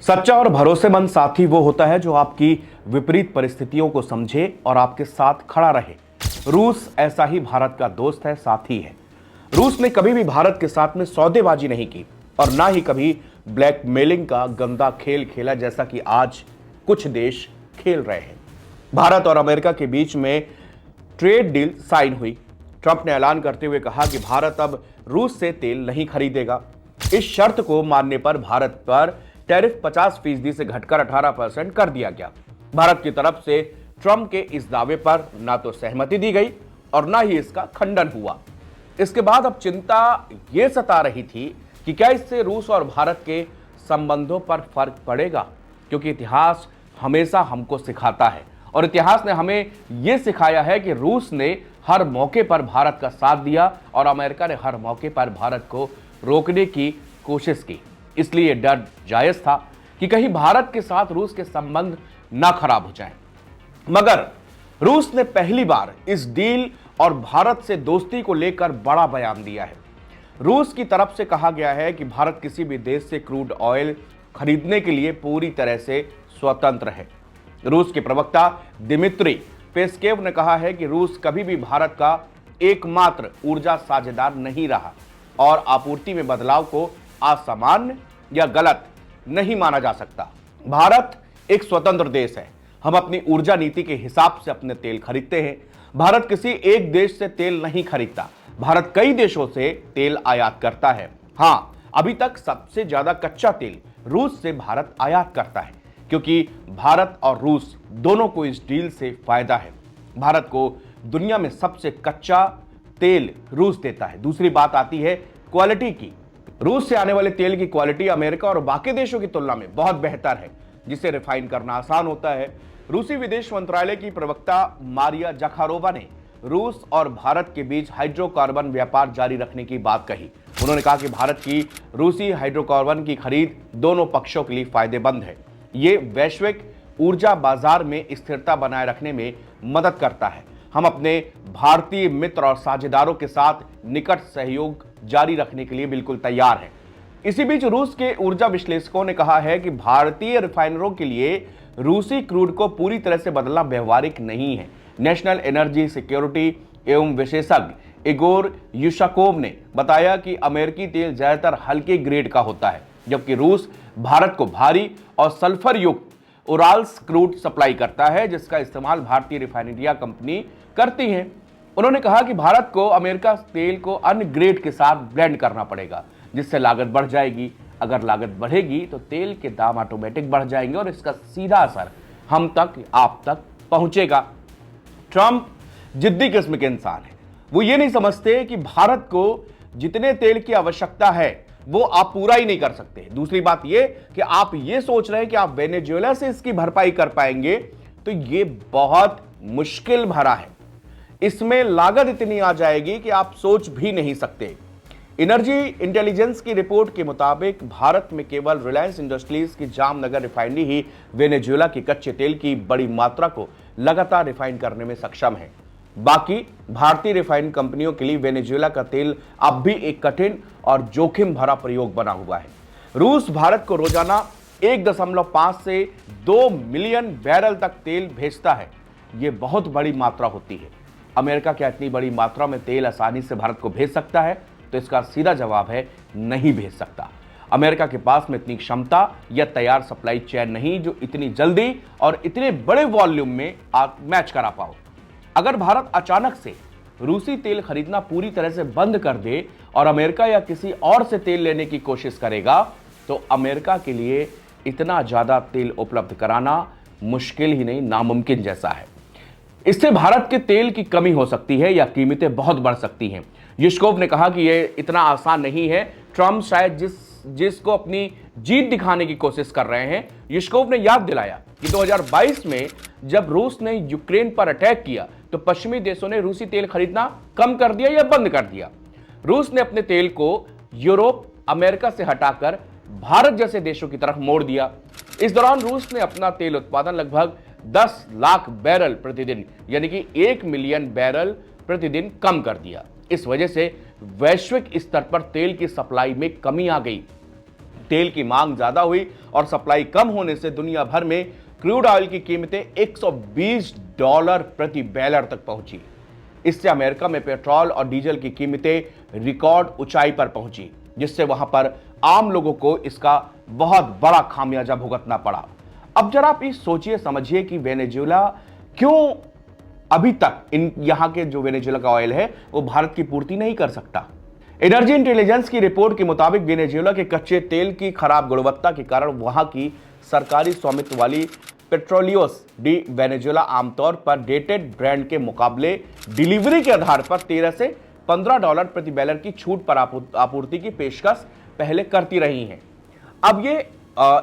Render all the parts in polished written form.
सच्चा और भरोसेमंद साथी वो होता है जो आपकी विपरीत परिस्थितियों को समझे और आपके साथ खड़ा रहे। रूस ऐसा ही भारत का दोस्त है, साथी है। रूस ने कभी भी भारत के साथ में सौदेबाजी नहीं की और ना ही कभी ब्लैकमेलिंग का गंदा खेल खेला जैसा कि आज कुछ देश खेल रहे हैं। भारत और अमेरिका के बीच में ट्रेड डील साइन हुई। ट्रंप ने ऐलान करते हुए कहा कि भारत अब रूस से तेल नहीं खरीदेगा। इस शर्त को मानने पर भारत पर टैरिफ 50% से घटकर 18% कर दिया गया। भारत की तरफ से ट्रंप के इस दावे पर ना तो सहमति दी गई और ना ही इसका खंडन हुआ। इसके बाद अब चिंता यह सता रही थी कि क्या इससे रूस और भारत के संबंधों पर फर्क पड़ेगा, क्योंकि इतिहास हमेशा हमको सिखाता है और इतिहास ने हमें यह सिखाया है कि रूस ने हर मौके पर भारत का साथ दिया और अमेरिका ने हर मौके पर भारत को रोकने की कोशिश की। इसलिए डर जायज था कि कहीं भारत के साथ रूस के संबंध ना खराब हो जाएं। मगर रूस ने पहली बार इस डील और भारत से दोस्ती को लेकर बड़ा बयान दिया है। रूस की तरफ से कहा गया है कि भारत किसी भी देश से क्रूड ऑयल खरीदने के लिए पूरी तरह से स्वतंत्र है। रूस के प्रवक्ता दिमित्री पेस्केव ने कहा है कि रूस कभी भी भारत का एकमात्र ऊर्जा साझेदार नहीं रहा और आपूर्ति में बदलाव को असामान्य या गलत नहीं माना जा सकता। भारत एक स्वतंत्र देश है। हम अपनी ऊर्जा नीति के हिसाब से अपने तेल खरीदते हैं। भारत किसी एक देश से तेल नहीं खरीदता। भारत कई देशों से तेल आयात करता है। हां, अभी तक सबसे ज्यादा कच्चा तेल रूस से भारत आयात करता है, क्योंकि भारत और रूस दोनों को इस डील से फायदा है। भारत को दुनिया में सबसे कच्चा तेल रूस देता है। दूसरी बात आती है क्वालिटी की। रूस से आने वाले तेल की क्वालिटी अमेरिका और बाकी देशों की तुलना में बहुत बेहतर है, जिसे रिफाइन करना आसान होता है। रूसी विदेश मंत्रालय की प्रवक्ता मारिया जखारोवा ने रूस और भारत के बीच हाइड्रोकार्बन व्यापार जारी रखने की बात कही। उन्होंने कहा कि भारत की रूसी हाइड्रोकार्बन की खरीद दोनों पक्षों के लिए फायदेमंद है। ये वैश्विक ऊर्जा बाजार में स्थिरता बनाए रखने में मदद करता है। हम अपने भारतीय मित्र और साझेदारों के साथ निकट सहयोग जारी रखने के लिए बिल्कुल तैयार हैं। इसी बीच रूस के ऊर्जा विश्लेषकों ने कहा है कि भारतीय रिफाइनरों के लिए रूसी क्रूड को पूरी तरह से बदलना व्यवहारिक नहीं है। नेशनल एनर्जी सिक्योरिटी एवं विशेषज्ञ इगोर युशाकोव ने बताया कि अमेरिकी तेल ज्यादातर हल्के ग्रेड का होता है, जबकि रूस भारत को भारी और सल्फर युक्त उराल्स क्रूड सप्लाई करता है, जिसका इस्तेमाल भारतीय रिफाइनरियां कंपनी करती हैं। उन्होंने कहा कि भारत को अमेरिका तेल को अन्य ग्रेड के साथ ब्लेंड करना पड़ेगा, जिससे लागत बढ़ जाएगी। अगर लागत बढ़ेगी तो तेल के दाम ऑटोमेटिक बढ़ जाएंगे और इसका सीधा असर हम तक, आप तक पहुंचेगा। ट्रंप जिद्दी किस्म के इंसान है। वो ये नहीं समझते कि भारत को जितने तेल की आवश्यकता है वो आप पूरा ही नहीं कर सकते। दूसरी बात ये कि आप ये सोच रहे हैं कि आप वेनेजुएला से इसकी भरपाई कर पाएंगे, तो ये बहुत मुश्किल भरा है। इसमें लागत इतनी आ जाएगी कि आप सोच भी नहीं सकते। एनर्जी इंटेलिजेंस की रिपोर्ट के मुताबिक भारत में केवल रिलायंस इंडस्ट्रीज की जामनगर रिफाइनरी ही वेनेजुएला के कच्चे तेल की बड़ी मात्रा को लगातार रिफाइन करने में सक्षम है। बाकी भारतीय रिफाइन कंपनियों के लिए वेनेजुएला का तेल अब भी एक कठिन और जोखिम भरा प्रयोग बना हुआ है। रूस भारत को रोजाना 1.5 से 2 मिलियन बैरल तक तेल भेजता है। यह बहुत बड़ी मात्रा होती है। अमेरिका क्या इतनी बड़ी मात्रा में तेल आसानी से भारत को भेज सकता है? तो इसका सीधा जवाब है नहीं भेज सकता। अमेरिका के पास में इतनी क्षमता या तैयार सप्लाई चेन नहीं जो इतनी जल्दी और इतने बड़े वॉल्यूम में मैच करा पाओ। अगर भारत अचानक से रूसी तेल खरीदना पूरी तरह से बंद कर दे और अमेरिका या किसी और से तेल लेने की कोशिश करेगा, तो अमेरिका के लिए इतना ज्यादा तेल उपलब्ध कराना मुश्किल ही नहीं, नामुमकिन जैसा है। इससे भारत के तेल की कमी हो सकती है या कीमतें बहुत बढ़ सकती हैं। युशकोव ने कहा कि यह इतना आसान नहीं है। ट्रंप शायद जिसको अपनी जीत दिखाने की कोशिश कर रहे हैं। युशकोव ने याद दिलाया कि 2022 में जब रूस ने यूक्रेन पर अटैक किया तो पश्चिमी देशों ने रूसी तेल खरीदना कम कर दिया या बंद कर दिया। रूस ने अपने तेल को यूरोप, अमेरिका से हटाकर भारत जैसे देशों की तरफ मोड़ दिया। इस दौरान रूस ने अपना तेल उत्पादन लगभग 10 लाख बैरल प्रतिदिन यानी कि 1 मिलियन बैरल प्रतिदिन कम कर दिया। इस वजह से वैश्विक स्तर पर तेल की सप्लाई में कमी आ गई। तेल की मांग ज्यादा हुई और सप्लाई कम होने से दुनिया भर में क्रूड ऑयल की कीमतें $120 प्रति बैरल तक पहुंची। इससे अमेरिका में पेट्रोल और डीजल की कीमतें रिकॉर्ड ऊंचाई पर पहुंची, जिससे वहां पर आम लोगों को इसका बहुत बड़ा खामियाजा भुगतना पड़ा। अब जरा आप ये सोचिए समझिए कि वेनेजुएला क्यों अभी तक यहां के जो वेनेजुएला का ऑयल है वो भारत की पूर्ति नहीं कर सकता। एनर्जी इंटेलिजेंस की रिपोर्ट के मुताबिक वेनेजुएला के कच्चे तेल की खराब गुणवत्ता के कारण वहां की सरकारी स्वामित्व वाली पेट्रोलियोस डी वेनेजुएला आमतौर पर डेटेड ब्रांड के मुकाबले डिलीवरी के आधार पर $13 से $15 प्रति बैरल की छूट पर आपूर्ति की पेशकश पहले करती रही हैं। अब ये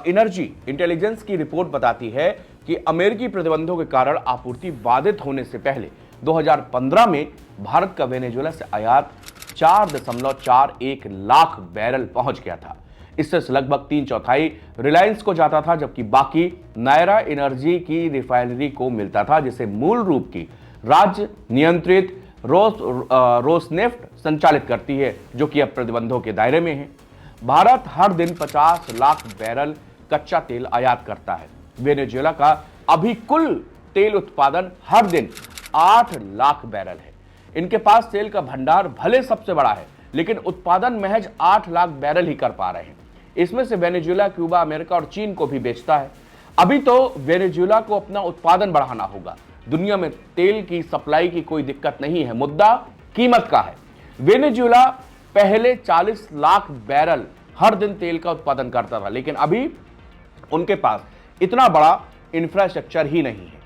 एनर्जी इंटेलिजेंस की रिपोर्ट बताती है कि अमेरिकी प्रतिबंधों के कारण आपूर्ति बाधित होने से पहले 2015 में भारत का वेनेजुएला से आयात 4.41 लाख बैरल पहुंच गया था। इससे लगभग 3/4 रिलायंस को जाता था, जबकि बाकी नायरा एनर्जी की रिफाइनरी को मिलता था, जिसे मूल रूप की राज्य नियंत्रित रोसनेफ्ट संचालित करती है, जो कि अब प्रतिबंधों के दायरे में है। भारत हर दिन 50 लाख बैरल कच्चा तेल आयात करता है। वेनेजुएला का अभी कुल तेल उत्पादन हर दिन 8 लाख बैरल है। इनके पास तेल का भंडार भले सबसे बड़ा है, लेकिन उत्पादन महज 8 लाख बैरल ही कर पा रहे हैं। इसमें से वेनेजुएला क्यूबा, अमेरिका और चीन को भी बेचता है। अभी तो वेनेजुएला को अपना उत्पादन बढ़ाना होगा। दुनिया में तेल की सप्लाई की कोई दिक्कत नहीं है, मुद्दा कीमत का है। वेनेजुएला पहले 40 लाख बैरल हर दिन तेल का उत्पादन करता था, लेकिन अभी उनके पास इतना बड़ा इंफ्रास्ट्रक्चर ही नहीं है।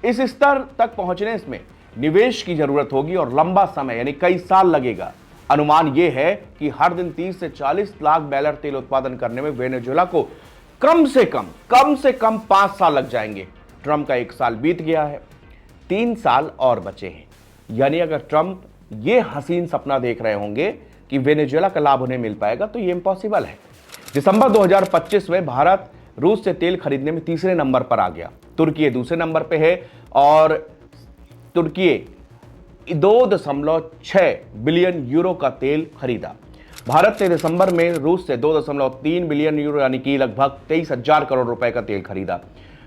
इस स्तर तक पहुंचने में निवेश की जरूरत होगी और लंबा समय यानी कई साल लगेगा। अनुमान यह है कि हर दिन 30 से 40 लाख बैरल तेल उत्पादन करने में वेनेजुएला को कम से कम 5 साल लग जाएंगे। ट्रंप का 1 साल बीत गया है, 3 साल और बचे हैं। यानी अगर ट्रंप ये हसीन सपना देख रहे होंगे कि वेनेजुएला का लाभ उन्हें मिल पाएगा, तो ये इम्पॉसिबल है। दिसंबर 2025 में भारत रूस से तेल खरीदने में तीसरे नंबर पर आ गया। तुर्की दूसरे नंबर पे है और तुर्की 2.6 बिलियन यूरो का तेल खरीदा। भारत ने दिसंबर में रूस से 2.3 बिलियन यूरो यानी कि लगभग 23,000 करोड़ रुपए का तेल खरीदा।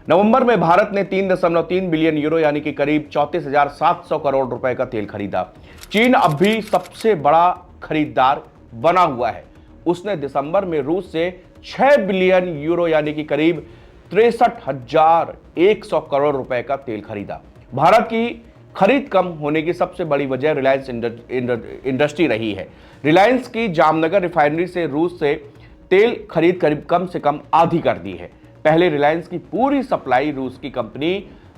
नवंबर में भारत ने 3.3 बिलियन यूरो यानी कि करीब 34,700 करोड़ रुपए का तेल खरीदा। चीन अब भी सबसे बड़ा खरीदार बना हुआ है। उसने दिसंबर में रूस से 6 बिलियन यूरो यानी कि करीब 63,100 करोड़ रुपए का तेल खरीदा। भारत की खरीद कम होने की सबसे बड़ी वजह रिलायंस इंडस्ट्री रही है। रिलायंस की जामनगर रिफाइनरी से रूस से तेल खरीद करीब कम से कम आधी कर दी है। पहले रिलायंस की पूरी सप्लाई रूस की कंपनी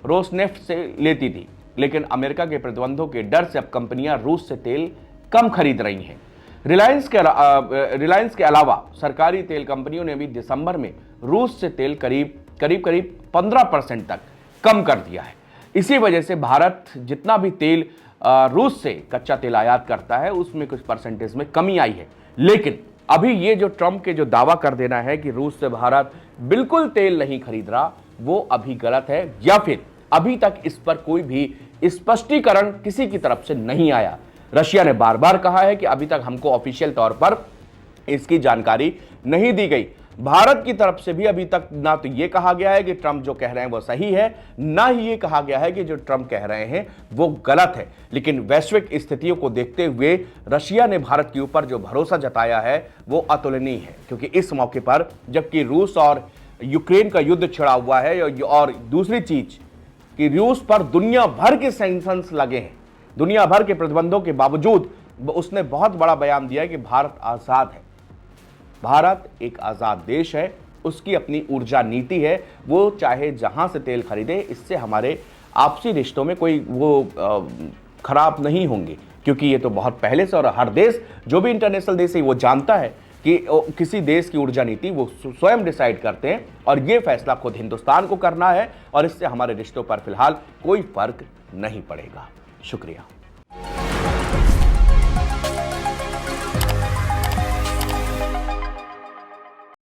रोसनेफ्ट से लेती थी, लेकिन अमेरिका के प्रतिबंधों के डर से अब कंपनियां रूस से तेल कम खरीद रही हैं। रिलायंस के अलावा सरकारी तेल कंपनियों ने भी दिसंबर में रूस से तेल करीब 15% तक कम कर दिया है। इसी वजह से भारत जितना भी तेल रूस से कच्चा तेल आयात करता है, उसमें कुछ परसेंटेज में कमी आई है। लेकिन अभी ये जो ट्रंप के जो दावा कर देना है कि रूस से भारत बिल्कुल तेल नहीं खरीद रहा, वो अभी गलत है, या फिर अभी तक इस पर कोई भी स्पष्टीकरण किसी की तरफ से नहीं आया। रशिया ने बार बार कहा है कि अभी तक हमको ऑफिशियल तौर पर इसकी जानकारी नहीं दी गई। भारत की तरफ से भी अभी तक ना तो ये कहा गया है कि ट्रंप जो कह रहे हैं वो सही है, ना ही ये कहा गया है कि जो ट्रंप कह रहे हैं वो गलत है। लेकिन वैश्विक स्थितियों को देखते हुए रशिया ने भारत के ऊपर जो भरोसा जताया है वो अतुलनीय है, क्योंकि इस मौके पर जबकि रूस और यूक्रेन का युद्ध छिड़ा हुआ है, और दूसरी चीज कि रूस पर दुनिया भर के सैंक्शंस लगे हैं, दुनिया भर के प्रतिबंधों के बावजूद उसने बहुत बड़ा बयान दिया है कि भारत आजाद है। भारत एक आजाद देश है, उसकी अपनी ऊर्जा नीति है, वो चाहे जहां से तेल खरीदे, इससे हमारे आपसी रिश्तों में कोई वो खराब नहीं होंगे, क्योंकि ये तो बहुत पहले से, और हर देश जो भी इंटरनेशनल देश है वो जानता है कि किसी देश की ऊर्जा नीति वो स्वयं डिसाइड करते हैं, और ये फैसला खुद हिंदुस्तान को करना है, और इससे हमारे रिश्तों पर फिलहाल कोई फर्क नहीं पड़ेगा। शुक्रिया।